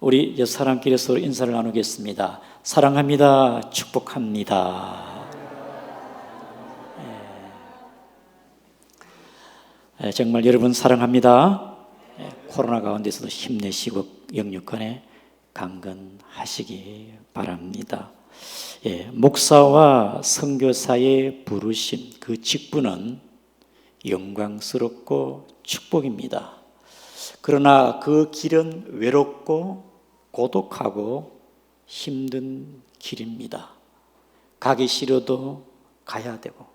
우리 사람끼리 서로 인사를 나누겠습니다. 사랑합니다. 축복합니다. 정말 여러분 사랑합니다. 코로나 가운데서도 힘내시고 영육간에 강건하시기 바랍니다. 목사와 선교사의 부르심, 그 직분은 영광스럽고 축복입니다. 그러나 그 길은 외롭고 고독하고 힘든 길입니다. 가기 싫어도 가야 되고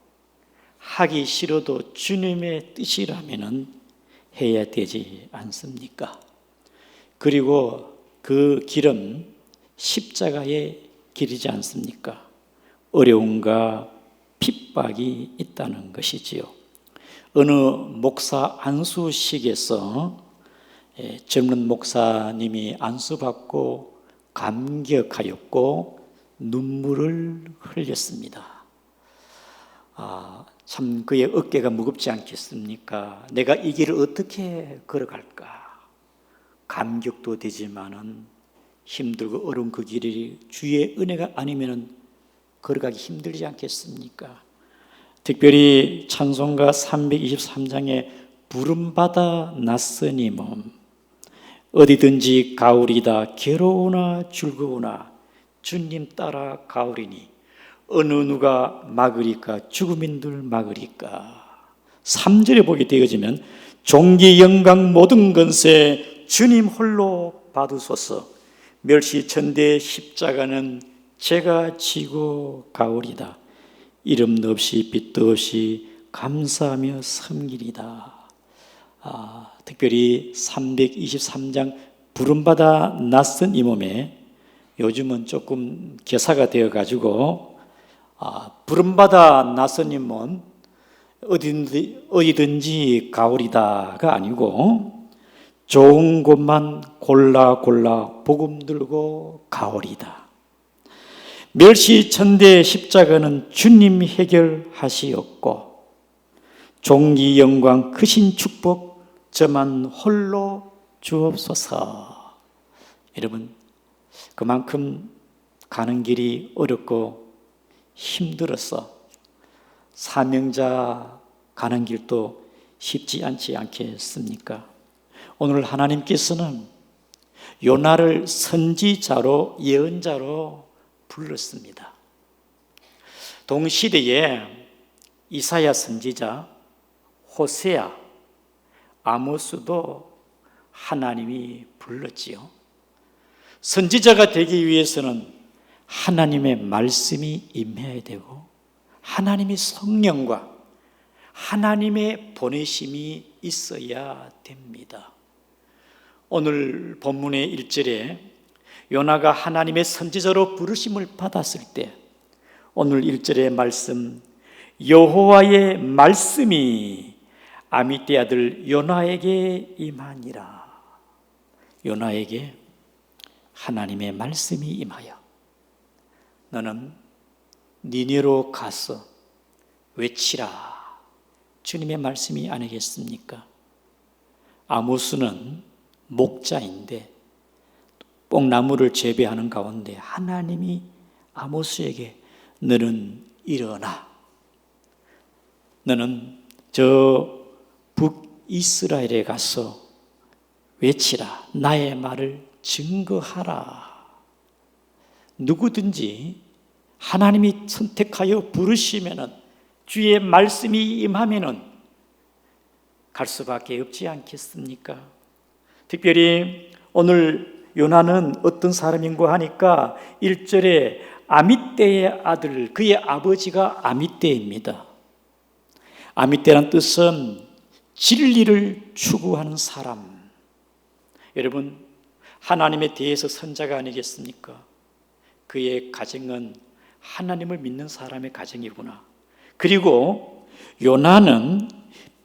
하기 싫어도 주님의 뜻이라면 해야 되지 않습니까? 그리고 그 길은 십자가의 길이지 않습니까? 어려움과 핍박이 있다는 것이지요. 어느 목사 안수식에서 젊은 목사님이 안수받고 감격하였고 눈물을 흘렸습니다. 참 그의 어깨가 무겁지 않겠습니까? 내가 이 길을 어떻게 걸어갈까? 감격도 되지만은 힘들고 어려운 그 길이 주의 은혜가 아니면은 걸어가기 힘들지 않겠습니까? 특별히 찬송가 323장에 부름받아 낯서니 몸 어디든지 가오리다 괴로우나 즐거우나 주님 따라 가오리니 어느 누가 막으리까 죽음인들 막으리까. 3절에 보게 되어지면 존귀 영광 모든 건세 주님 홀로 받으소서. 멸시천대 십자가는 제가 지고 가오리다. 이름도 없이 빛도 없이 감사하며 섬기리다. 특별히 323장 부름받아 낯선 이 몸에 요즘은 조금 개사가 되어가지고 부름받아 낯선 이 몸 어디든지 가오리다가 아니고 좋은 곳만 골라 복음 들고 가오리다. 멸시천대 십자가는 주님 해결하시었고 존귀 영광 크신 축복 저만 홀로 주옵소서. 여러분 그만큼 가는 길이 어렵고 힘들어서 사명자 가는 길도 쉽지 않지 않겠습니까? 오늘 하나님께서는 요나를 선지자로 예언자로 불렀습니다. 동시대에 이사야 선지자, 호세아, 아모스도 하나님이 불렀지요. 선지자가 되기 위해서는 하나님의 말씀이 임해야 되고 하나님의 성령과 하나님의 보내심이 있어야 됩니다. 오늘 본문의 1절에 요나가 하나님의 선지자로 부르심을 받았을 때 오늘 1절의 말씀 여호와의 말씀이 아미떼 아들 요나에게 임하니라. 요나에게 하나님의 말씀이 임하여 너는 니네로 가서 외치라. 주님의 말씀이 아니겠습니까? 아모스는 목자인데 뽕나무를 재배하는 가운데 하나님이 아모스에게 너는 일어나. 너는 저 북이스라엘에 가서 외치라. 나의 말을 증거하라. 누구든지 하나님이 선택하여 부르시면은 주의 말씀이 임하면은 갈 수밖에 없지 않겠습니까? 특별히 오늘 요나는 어떤 사람인가 하니까 1절에 아미떼의 아들, 그의 아버지가 아미떼입니다. 아미떼란 뜻은 진리를 추구하는 사람. 여러분, 하나님에 대해서 선자가 아니겠습니까? 그의 가정은 하나님을 믿는 사람의 가정이구나. 그리고 요나는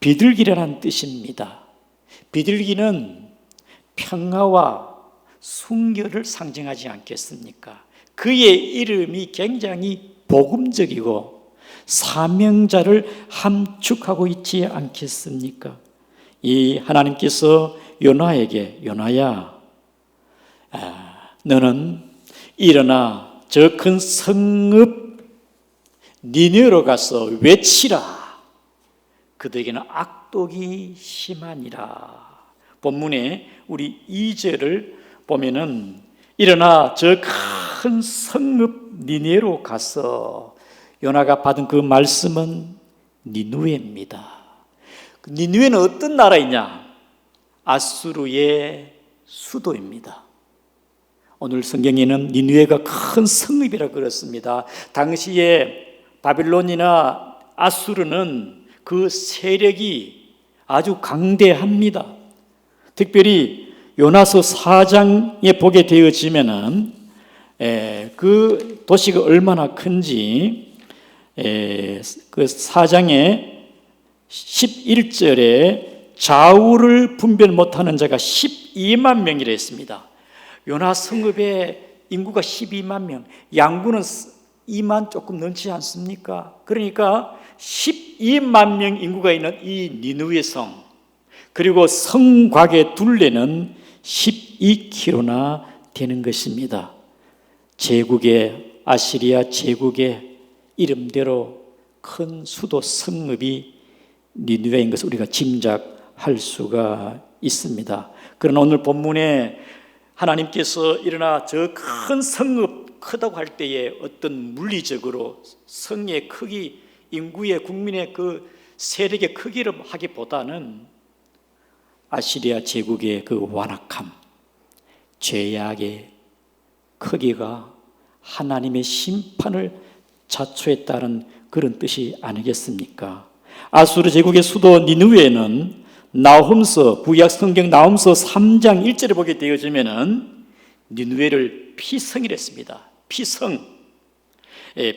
비둘기라는 뜻입니다. 비둘기는 평화와 순결을 상징하지 않겠습니까? 그의 이름이 굉장히 복음적이고 사명자를 함축하고 있지 않겠습니까? 이 하나님께서 요나에게 요나야 너는 일어나 저 큰 성읍 니느웨로 가서 외치라. 그들에게는 악독이 심하니라. 본문에 우리 2절을 보면은 일어나 저 큰 성읍 니느웨로 가서, 요나가 받은 그 말씀은 니느웨입니다. 니느웨는 어떤 나라이냐? 아수르의 수도입니다. 오늘 성경에는 니느웨가 큰 성읍이라 그랬습니다. 당시에 바빌론이나 아수르는 그 세력이 아주 강대합니다. 특별히 요나서 4장에 보게 되어지면은 그 도시가 얼마나 큰지 그 4장의 11절에 좌우를 분별 못하는 자가 12만 명이라 했습니다. 요나 성읍의 인구가 12만 명, 양구는 2만 조금 넘지 않습니까? 그러니까 12만 명 인구가 있는 이 니느웨 성, 그리고 성곽의 둘레는 12km나 되는 것입니다. 제국의 아시리아 제국의 이름대로 큰 수도 성읍이 니느웨인 것을 우리가 짐작할 수가 있습니다. 그러나 오늘 본문에 하나님께서 일어나 저 큰 성읍, 크다고 할 때에 어떤 물리적으로 성의 크기, 인구의 국민의 그 세력의 크기를 하기보다는 아시리아 제국의 그 완악함, 죄악의 크기가 하나님의 심판을 자초했다는 그런 뜻이 아니겠습니까? 아수르 제국의 수도 니느웨는 나훔서, 구약 성경 나훔서 3장 1절에 보게 되어지면은 니느웨를 피성이라 했습니다. 피성,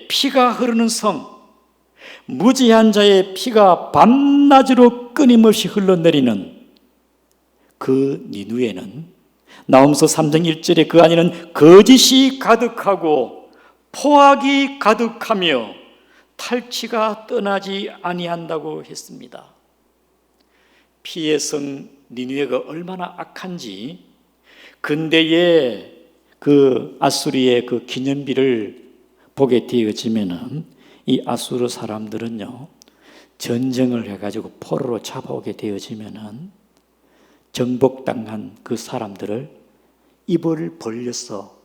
피가 흐르는 성, 무지한 자의 피가 밤낮으로 끊임없이 흘러내리는 그 니느웨는 나훔서 3장 1절에 그 안에는 거짓이 가득하고 포악이 가득하며 탈취가 떠나지 아니한다고 했습니다. 피의 성 니느웨가 얼마나 악한지 근대의 그 아수리의 그 기념비를 보게 되어지면은 이 아수르 사람들은요, 전쟁을 해가지고 포로로 잡아오게 되어지면은 정복당한 그 사람들을 입을 벌려서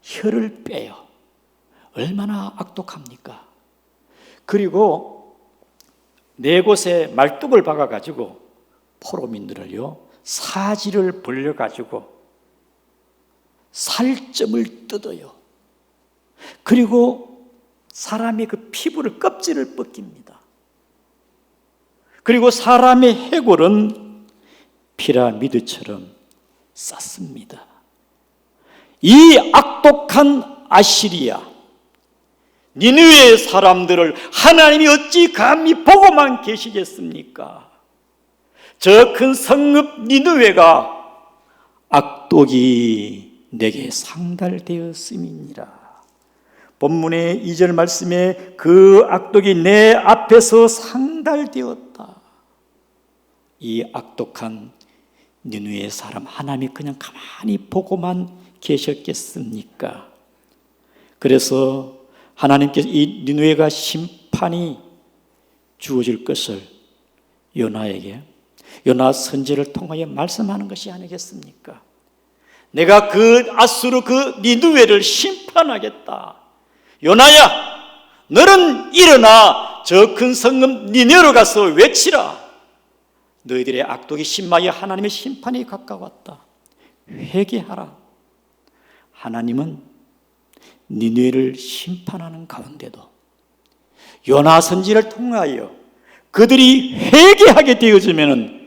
혀를 빼요. 얼마나 악독합니까? 그리고 네 곳에 말뚝을 박아가지고 포로민들을요, 사지를 벌려가지고 살점을 뜯어요. 그리고 사람의 그 피부를, 껍질을 벗깁니다. 그리고 사람의 해골은 피라미드처럼 쌓습니다. 이 악독한 아시리아 니느웨의 사람들을 하나님이 어찌 감히 보고만 계시겠습니까? 저 큰 성읍 니느웨가 악독이 내게 상달되었음이니라. 본문의 2절 말씀에 그 악독이 내 앞에서 상달되었다. 이 악독한 니느웨의 사람, 하나님이 그냥 가만히 보고만 계셨겠습니까? 그래서 하나님께서 이 니느웨가 심판이 주어질 것을 요나에게, 요나 선지를 통하여 말씀하는 것이 아니겠습니까? 내가 그 아수르 그 니느웨를 심판하겠다. 요나야, 너는 일어나 저 큰 성읍 니느웨로 가서 외치라. 너희들의 악독이 심하여 하나님의 심판이 가까웠다. 회개하라. 하나님은 니느웨를 심판하는 가운데도 요나 선지를 통하여 그들이 회개하게 되어지면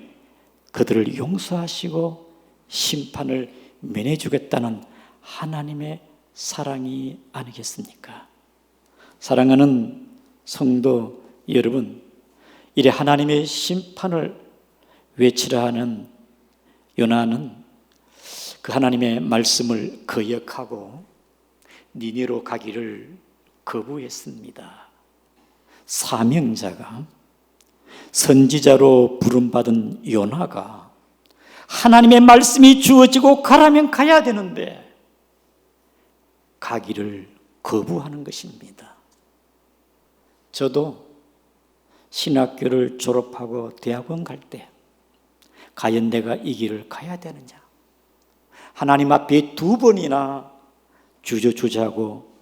그들을 용서하시고 심판을 면해주겠다는 하나님의 사랑이 아니겠습니까? 사랑하는 성도 여러분, 이래 하나님의 심판을 외치라 하는 요나는 그 하나님의 말씀을 거역하고 니느웨로 가기를 거부했습니다. 사명자가, 선지자로 부름받은 요나가 하나님의 말씀이 주어지고 가라면 가야 되는데 가기를 거부하는 것입니다. 저도 신학교를 졸업하고 대학원 갈 때 과연 내가 이 길을 가야 되느냐, 하나님 앞에 2번이나 주저주저하고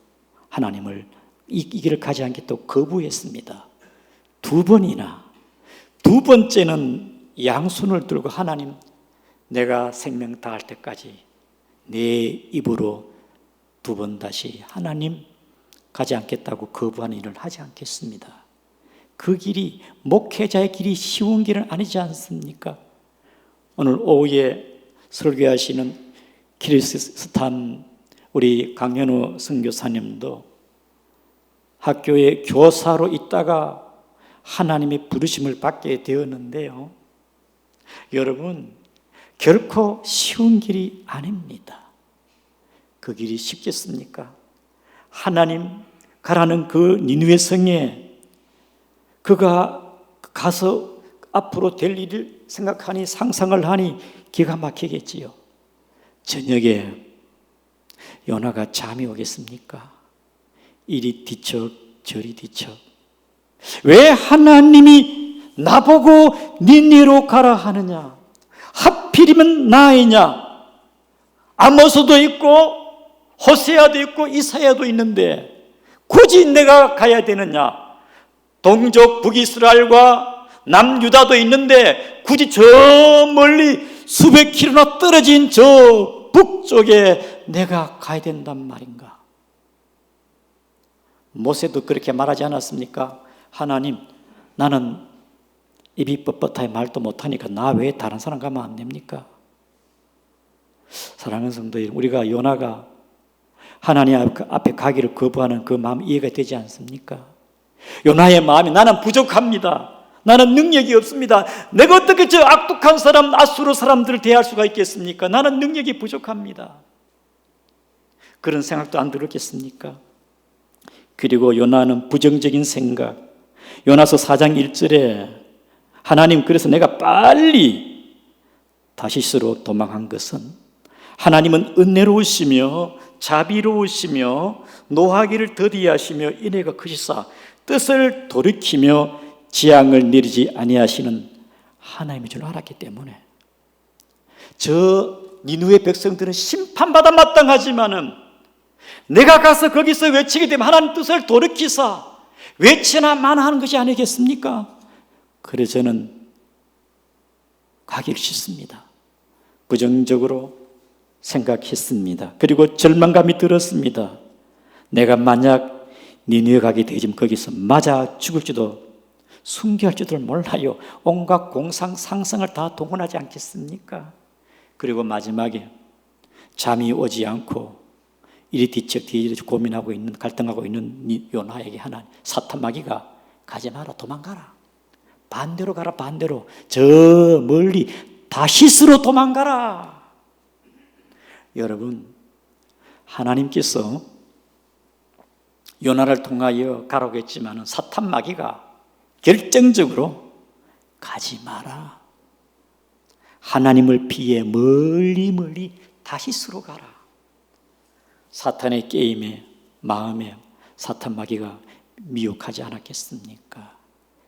하나님을 이 길을 가지 않겠다고 거부했습니다. 2번이나. 2번째는 양손을 들고 하나님, 내가 생명 다할 때까지 내 입으로 2번 다시 하나님 가지 않겠다고 거부하는 일을 하지 않겠습니다. 그 길이 목회자의 길이 쉬운 길은 아니지 않습니까? 오늘 오후에 설교하시는 키르기스탄 우리 강현우 선교사님도 학교에 교사로 있다가 하나님의 부르심을 받게 되었는데요, 여러분, 결코 쉬운 길이 아닙니다. 그 길이 쉽겠습니까? 하나님 가라는 그 니느웨 성에 그가 가서 앞으로 될 일을 생각하니, 상상을 하니 기가 막히겠지요. 저녁에 요나가 잠이 오겠습니까? 이리 뒤척 저리 뒤척. 왜 하나님이 나보고 니느웨로 가라 하느냐? 하필이면 나이냐? 아모스도 있고 호세아도 있고 이사야도 있는데 굳이 내가 가야 되느냐? 동족 북이스라엘과 남유다도 있는데 굳이 저 멀리 수백 킬로나 떨어진 저 북쪽에 내가 가야 된단 말인가? 모세도 그렇게 말하지 않았습니까? 하나님, 나는 입이 뻣뻣하게 말도 못하니까 나 외에 다른 사람 가면 안 됩니까? 사랑하는 성도 여러분, 우리가 요나가 하나님 앞에 가기를 거부하는 그 마음 이해가 되지 않습니까? 요나의 마음이, 나는 부족합니다. 나는 능력이 없습니다. 내가 어떻게 저 악독한 사람, 아수르 사람들을 대할 수가 있겠습니까? 나는 능력이 부족합니다. 그런 생각도 안 들었겠습니까? 그리고 요나는 부정적인 생각, 요나서 4장 1절에 하나님, 그래서 내가 빨리 다시스로 도망한 것은 하나님은 은혜로우시며 자비로우시며 노하기를 더디하시며 인애가 크시사 뜻을 돌이키며 지향을 내리지 아니하시는 하나님인 줄 알았기 때문에, 저 니느웨 백성들은 심판받아 마땅하지만은 내가 가서 거기서 외치게 되면 하나님 뜻을 돌이키사 외치나 마나 하는 것이 아니겠습니까? 그래서 저는 가기 싫습니다. 부정적으로 생각했습니다. 그리고 절망감이 들었습니다. 내가 만약 니느웨 가게 되지면 거기서 맞아 죽을지도 순교할지도 몰라요. 온갖 공상 상상을 다 동원하지 않겠습니까? 그리고 마지막에 잠이 오지 않고 이리 뒤척 뒤리 고민하고 있는, 갈등하고 있는 요나에게 하나님, 사탄 마귀가 가지 마라, 도망가라, 반대로 가라, 반대로 저 멀리 다시스로 도망가라. 여러분, 하나님께서 요나를 통하여 가라고 했지만 사탄 마귀가 결정적으로 가지 마라, 하나님을 피해 멀리 멀리 다시스로 가라. 사탄의 게임에 마음에 사탄 마귀가 미혹하지 않았겠습니까?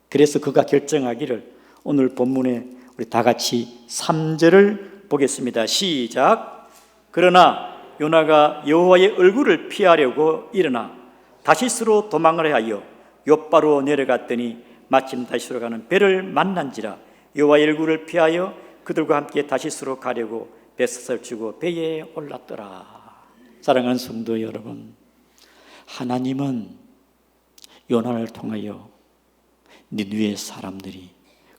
그래서 그가 결정하기를, 오늘 본문에 우리 다 같이 3절을 보겠습니다. 시작. 그러나 요나가 여호와의 얼굴을 피하려고 일어나 다시스로 도망을 하여 욥바로 내려갔더니 마침 다시스로 가는 배를 만난지라 여호와의 얼굴을 피하여 그들과 함께 다시스로 가려고 뱃섯을 주고 배에 올랐더라. 사랑하는 성도 여러분, 하나님은 요나를 통하여 니느웨 사람들이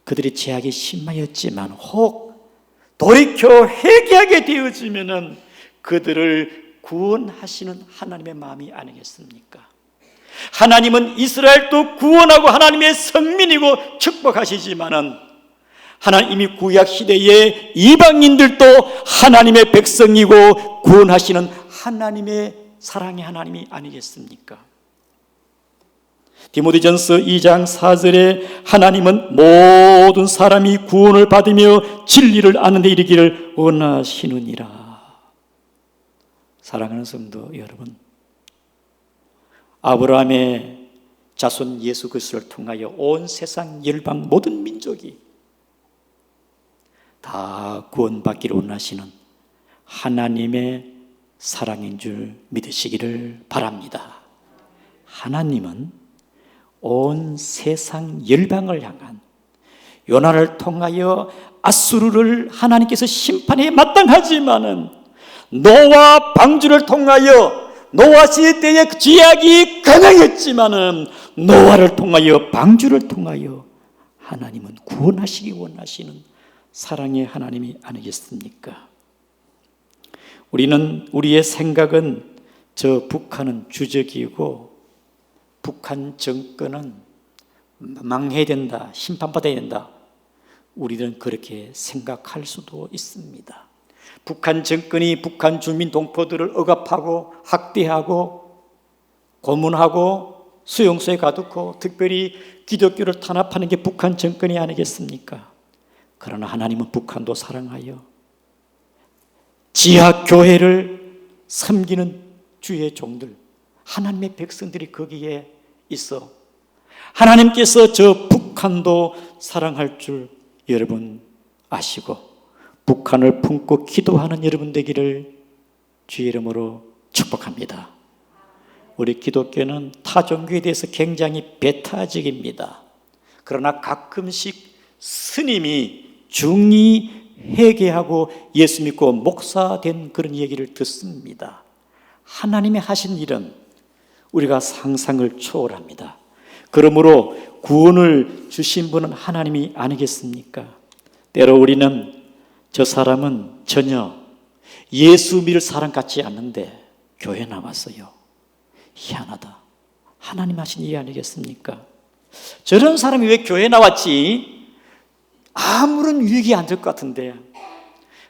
그들의 죄악에 심하였지만 혹 돌이켜 회개하게 되어지면은 그들을 구원하시는 하나님의 마음이 아니겠습니까? 하나님은 이스라엘도 구원하고 하나님의 성민이고 축복하시지만은 하나님 이미 구약 시대에 이방인들도 하나님의 백성이고 구원하시는 하나님의 사랑의 하나님이 아니겠습니까? 디모데전서 2장 4절에 하나님은 모든 사람이 구원을 받으며 진리를 아는 데 이르기를 원하시느니라. 사랑하는 성도 여러분, 아브라함의 자손 예수 그리스도를 통하여 온 세상 열방 모든 민족이 다 구원받기를 원하시는 하나님의 사랑인 줄 믿으시기를 바랍니다. 하나님은 온 세상 열방을 향한 요나를 통하여 아수르를 하나님께서 심판에 마땅하지만은 노아 방주를 통하여 노아 시대의 죄악이 강하였지만은 노아를 통하여 방주를 통하여 하나님은 구원하시기 원하시는 사랑의 하나님이 아니겠습니까? 우리의 생각은 저 북한은 주적이고 북한 정권은 망해야 된다, 심판받아야 된다. 우리는 그렇게 생각할 수도 있습니다. 북한 정권이 북한 주민 동포들을 억압하고 학대하고 고문하고 수용소에 가두고 특별히 기독교를 탄압하는 게 북한 정권이 아니겠습니까? 그러나 하나님은 북한도 사랑하여 지하교회를 섬기는 주의 종들, 하나님의 백성들이 거기에 있어 하나님께서 저 북한도 사랑할 줄 여러분 아시고 북한을 품고 기도하는 여러분 되기를 주의 이름으로 축복합니다. 우리 기독교는 타종교에 대해서 굉장히 배타적입니다. 그러나 가끔씩 스님이 중이 회개하고 예수 믿고 목사된 그런 얘기를 듣습니다. 하나님이 하신 일은 우리가 상상을 초월합니다. 그러므로 구원을 주신 분은 하나님이 아니겠습니까? 때로 우리는 저 사람은 전혀 예수 믿을 사람 같지 않는데 교회 나왔어요. 희한하다. 하나님 하신 일 아니겠습니까? 저런 사람이 왜 교회 나왔지? 아무런 유익이 안 될 것 같은데.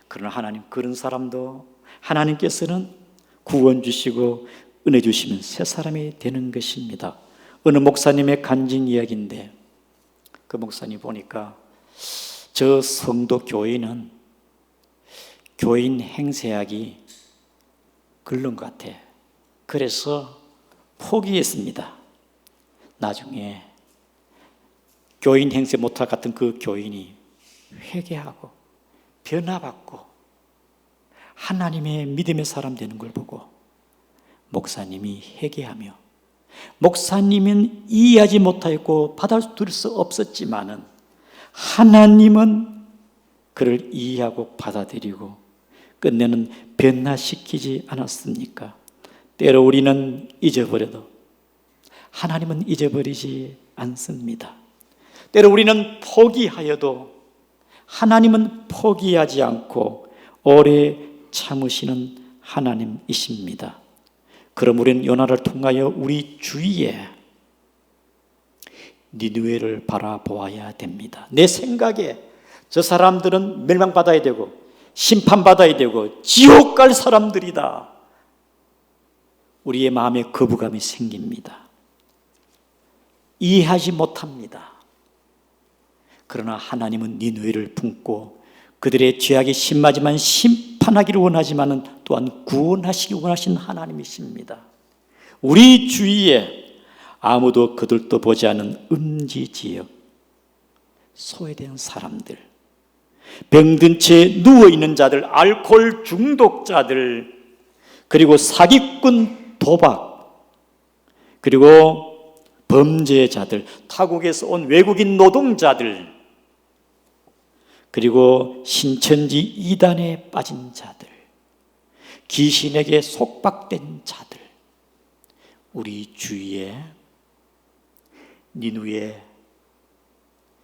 그러나 하나님 그런 사람도 하나님께서는 구원 주시고 은혜 주시면 새 사람이 되는 것입니다. 어느 목사님의 간증 이야기인데 그 목사님 보니까 저 성도 교인은 교인 행세하기 글른 것 같아. 그래서 포기했습니다. 나중에 교인 행세 못할 것 같은 그 교인이 회개하고 변화받고 하나님의 믿음의 사람 되는 걸 보고 목사님이 회개하며 목사님은 이해하지 못하였고 받아들일 수 없었지만은 하나님은 그를 이해하고 받아들이고 끝내는 변화시키지 않았습니까? 때로 우리는 잊어버려도 하나님은 잊어버리지 않습니다. 때로 우리는 포기하여도 하나님은 포기하지 않고 오래 참으시는 하나님이십니다. 그럼 우리는 요나를 통하여 우리 주위에 니느웨를 바라보아야 됩니다. 내 생각에 저 사람들은 멸망받아야 되고 심판받아야 되고 지옥 갈 사람들이다. 우리의 마음에 거부감이 생깁니다. 이해하지 못합니다. 그러나 하나님은 니느웨를 품고 그들의 죄악이 심하지만 심판하기를 원하지만 또한 구원하시기 원하시는 하나님이십니다. 우리 주위에 아무도 그들도 보지 않은 음지지역, 소외된 사람들, 병든 채 누워있는 자들, 알코올 중독자들, 그리고 사기꾼, 도박, 그리고 범죄자들, 타국에서 온 외국인 노동자들, 그리고 신천지 이단에 빠진 자들, 귀신에게 속박된 자들, 우리 주위에 니느웨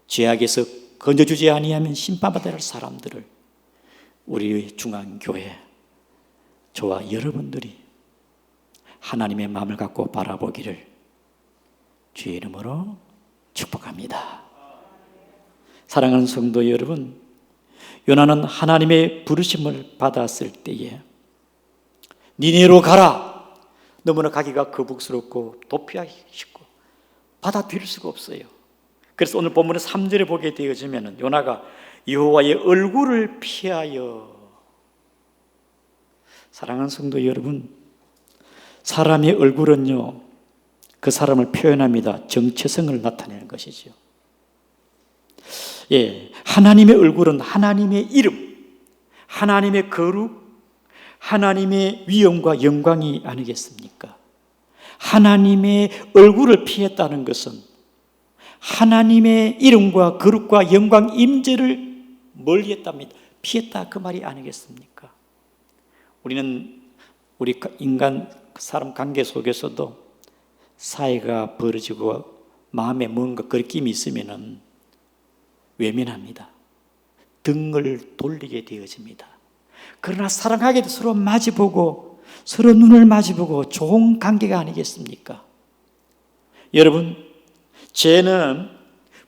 죄악에서 건져주지 아니하면 심판받아야 할 사람들을 우리 중앙교회 저와 여러분들이 하나님의 마음을 갖고 바라보기를 주의 이름으로 축복합니다. 사랑하는 성도 여러분, 요나는 하나님의 부르심을 받았을 때에 니느웨로 가라. 너무나 가기가 거북스럽고 도피하기 쉽고 받아들일 수가 없어요. 그래서 오늘 본문의 3절에 보게 되어지면 요나가 여호와의 얼굴을 피하여. 사랑하는 성도 여러분, 사람의 얼굴은요 그 사람을 표현합니다. 정체성을 나타내는 것이죠. 예, 하나님의 얼굴은 하나님의 이름, 하나님의 거룩, 하나님의 위엄과 영광이 아니겠습니까? 하나님의 얼굴을 피했다는 것은 하나님의 이름과 거룩과 영광 임재를 멀리했답니다. 피했다 그 말이 아니겠습니까? 우리 인간 사람 관계 속에서도 사이가 벌어지고 마음에 뭔가 거리낌이 있으면은 외면합니다. 등을 돌리게 되어집니다. 그러나 사랑하게 돼 서로 마주보고 서로 눈을 마주보고 좋은 관계가 아니겠습니까? 여러분, 죄는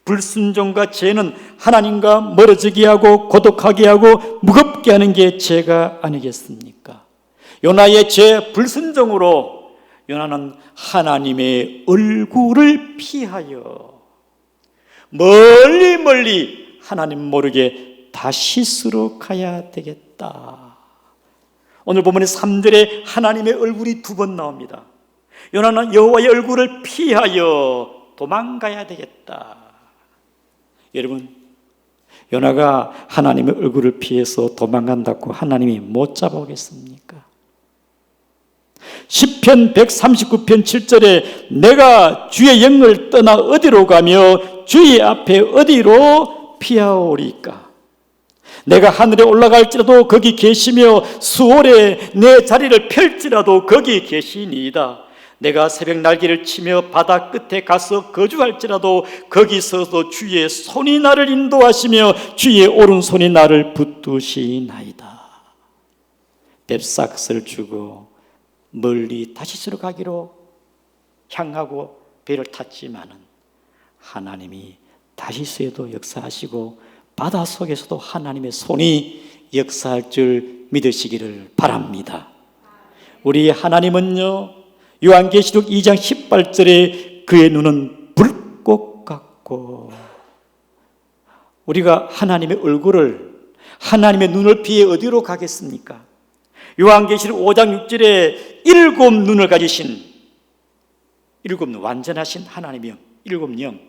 불순종과 죄는 하나님과 멀어지게 하고 고독하게 하고 무겁게 하는 게 죄가 아니겠습니까? 요나의 죄 불순종으로 요나는 하나님의 얼굴을 피하여 멀리 하나님 모르게 다시스로 가야 되겠다. 오늘 본문의 3절에 하나님의 얼굴이 2번 나옵니다. 요나는 여호와의 얼굴을 피하여 도망가야 되겠다. 여러분, 요나가 하나님의 얼굴을 피해서 도망간다고 하나님이 못 잡아오겠습니까? 시편 139편 7절에 내가 주의 영을 떠나 어디로 가며 주의 앞에 어디로 피하오리까? 내가 하늘에 올라갈지라도 거기 계시며 수월에 내 자리를 펼지라도 거기 계시니이다. 내가 새벽 날개를 치며 바다 끝에 가서 거주할지라도 거기서도 주의 손이 나를 인도하시며 주의 오른손이 나를 붙드시나이다. 뱁삭스를 주고 멀리 다시스로 가기로 향하고 배를 탔지만은 하나님이 다시스에도 역사하시고 바다 속에서도 하나님의 손이 역사할 줄 믿으시기를 바랍니다. 우리 하나님은요, 요한계시록 2장 18절에 그의 눈은 불꽃 같고, 우리가 하나님의 얼굴을, 하나님의 눈을 피해 어디로 가겠습니까? 요한계시록 5장 6절에 7 눈을 가지신 7 눈, 완전하신 하나님의 영, 7 영,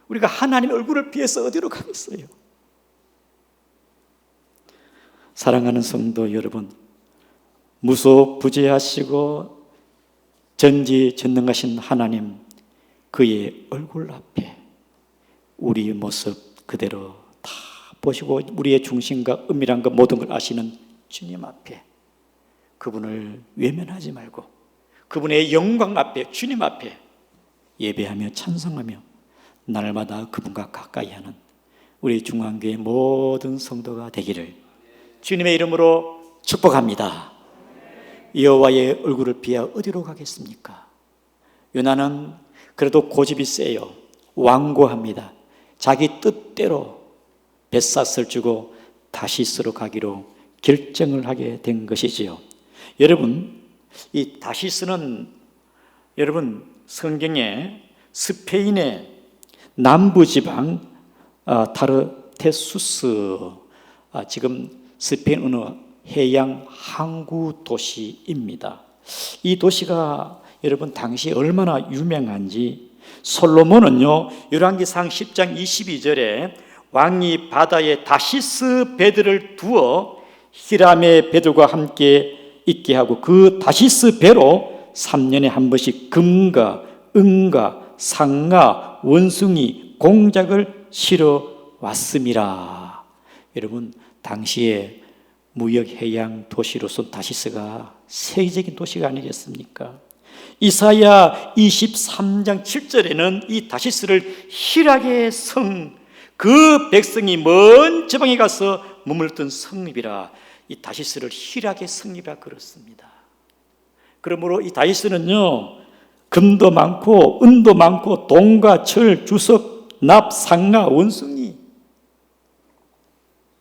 우리가 하나님의 얼굴을 피해서 어디로 가겠어요? 사랑하는 성도 여러분, 무소부재하시고 전지전능하신 하나님, 그의 얼굴 앞에 우리의 모습 그대로 다 보시고 우리의 중심과 은밀한 것 모든 걸 아시는 주님 앞에 그분을 외면하지 말고 그분의 영광 앞에, 주님 앞에 예배하며 찬송하며 날마다 그분과 가까이 하는 우리 중앙교회 모든 성도가 되기를 주님의 이름으로 축복합니다. 여호와의 얼굴을 피하 어디로 가겠습니까? 요나는 그래도 고집이 세요. 완고합니다. 자기 뜻대로 벳삿을 주고 다시스로 가기로 결정을 하게 된 것이지요. 여러분, 이 다시스는 여러분 성경에 스페인의 남부지방 타르테수스, 지금 스페인 어느 해양 항구 도시입니다. 이 도시가 여러분 당시 얼마나 유명한지 솔로몬은요, 열왕기상 10장 22절에 왕이 바다에 다시스 배들을 두어 히람의 배들과 함께 있게 하고 그 다시스 배로 3년에 한 번씩 금과 은과 상아 원숭이 공작을 실어 왔음이라. 여러분, 당시에 무역 해양 도시로서 다시스가 세계적인 도시가 아니겠습니까? 이사야 23장 7절에는 이 다시스를 희락의 성, 그 백성이 먼 지방에 가서 머물렀던 성읍이라, 이 다시스를 희락의 성이라 그렇습니다. 그러므로 이 다시스는요, 금도 많고 은도 많고 동과 철, 주석, 납, 상아, 원숭이,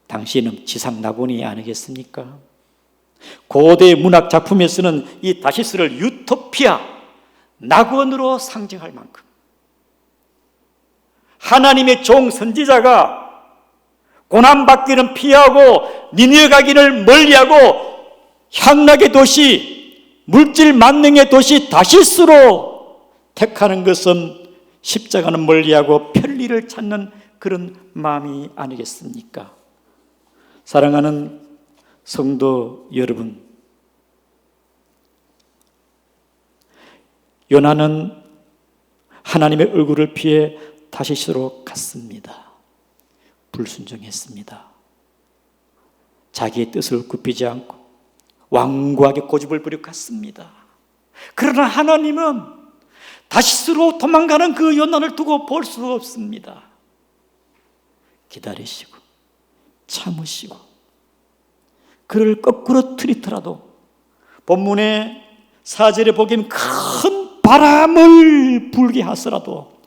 당시에는 지상낙원이 아니겠습니까? 고대 문학 작품에서는 이 다시스를 유토피아, 낙원으로 상징할 만큼 하나님의 종 선지자가 고난받기는 피하고 니느웨 가기를 멀리하고 향락의 도시, 물질 만능의 도시 다시스로 택하는 것은 십자가는 멀리하고 편리를 찾는 그런 마음이 아니겠습니까? 사랑하는 성도 여러분, 요나는 하나님의 얼굴을 피해 다시스로 갔습니다. 불순종했습니다. 자기의 뜻을 굽히지 않고 완고하게 고집을 부려 갔습니다. 그러나 하나님은 다시스로 도망가는 그 요나를 두고 볼 수 없습니다. 기다리시고 참으시고 그를 거꾸로 트리더라도 본문의 4절에 보기엔 큰 바람을 불게 하더라도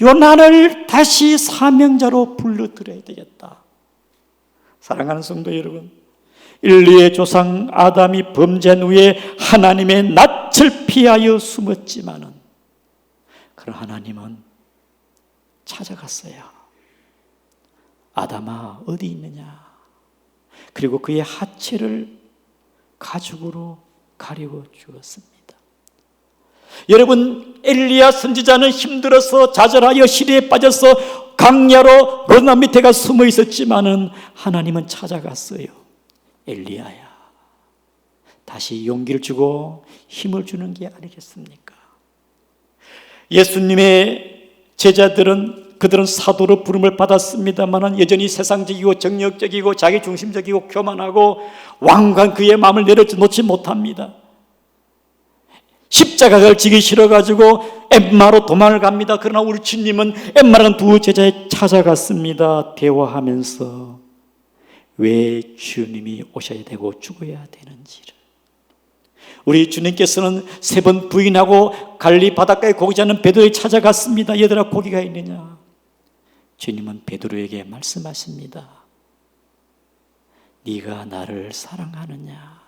요나를 다시 사명자로 불러들여야 되겠다. 사랑하는 성도 여러분, 인류의 조상 아담이 범죄한 후에 하나님의 낯을 피하여 숨었지만은 그런 하나님은 찾아갔어요. 아담아 어디 있느냐? 그리고 그의 하체를 가죽으로 가리고 주었습니다. 여러분, 엘리야 선지자는 힘들어서 좌절하여 시리에 빠져서 강야로 르단 밑에 가 숨어 있었지만은 하나님은 찾아갔어요. 엘리야야, 다시 용기를 주고 힘을 주는 게 아니겠습니까? 예수님의 제자들은 사도로 부름을 받았습니다만 여전히 세상적이고 정력적이고 자기중심적이고 교만하고 완고한 그의 마음을 내려놓지 못합니다. 십자가를 지기 싫어가지고 엠마로 도망을 갑니다. 그러나 우리 주님은 엠마라는 두 제자에 찾아갔습니다. 대화하면서 왜 주님이 오셔야 되고 죽어야 되는지를. 우리 주님께서는 3번 부인하고 갈리 바닷가에 고기 잡는 베드로에 찾아갔습니다. 얘들아 고기가 있느냐? 주님은 베드로에게 말씀하십니다. 네가 나를 사랑하느냐?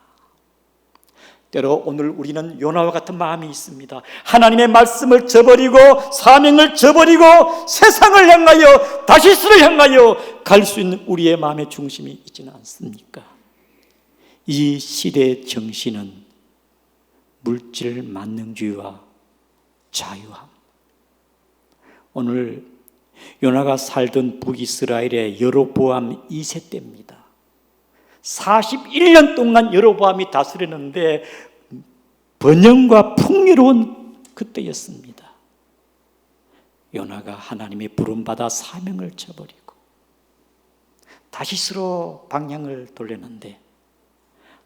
때로 오늘 우리는 요나와 같은 마음이 있습니다. 하나님의 말씀을 저버리고 사명을 저버리고 세상을 향하여 다시스를 향하여 갈 수 있는 우리의 마음의 중심이 있지는 않습니까? 이 시대의 정신은 물질 만능주의와 자유함. 오늘 요나가 살던 북이스라엘의 여로보암 2세 때입니다. 41년 동안 여로보암이 다스렸는데 번영과 풍요로운 그때였습니다. 요나가 하나님의 부름받아 사명을 저버리고 다시스로 방향을 돌렸는데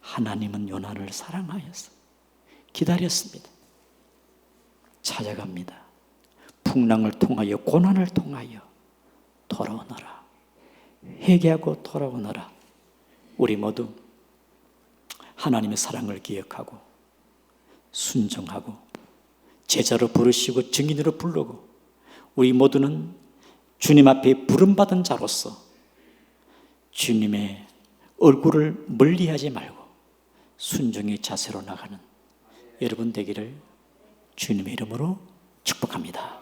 하나님은 요나를 사랑하여서 기다렸습니다. 찾아갑니다. 풍랑을 통하여 고난을 통하여 돌아오너라. 회개하고 돌아오너라. 우리 모두 하나님의 사랑을 기억하고 순종하고 제자로 부르시고 증인으로 부르고 우리 모두는 주님 앞에 부름받은 자로서 주님의 얼굴을 멀리하지 말고 순종의 자세로 나가는 여러분 되기를 주님의 이름으로 축복합니다.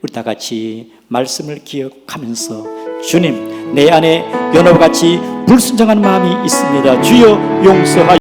우리 다 같이 말씀을 기억하면서 주님, 내 안에 요나와 같이 불순종한 마음이 있습니다. 주여 용서하여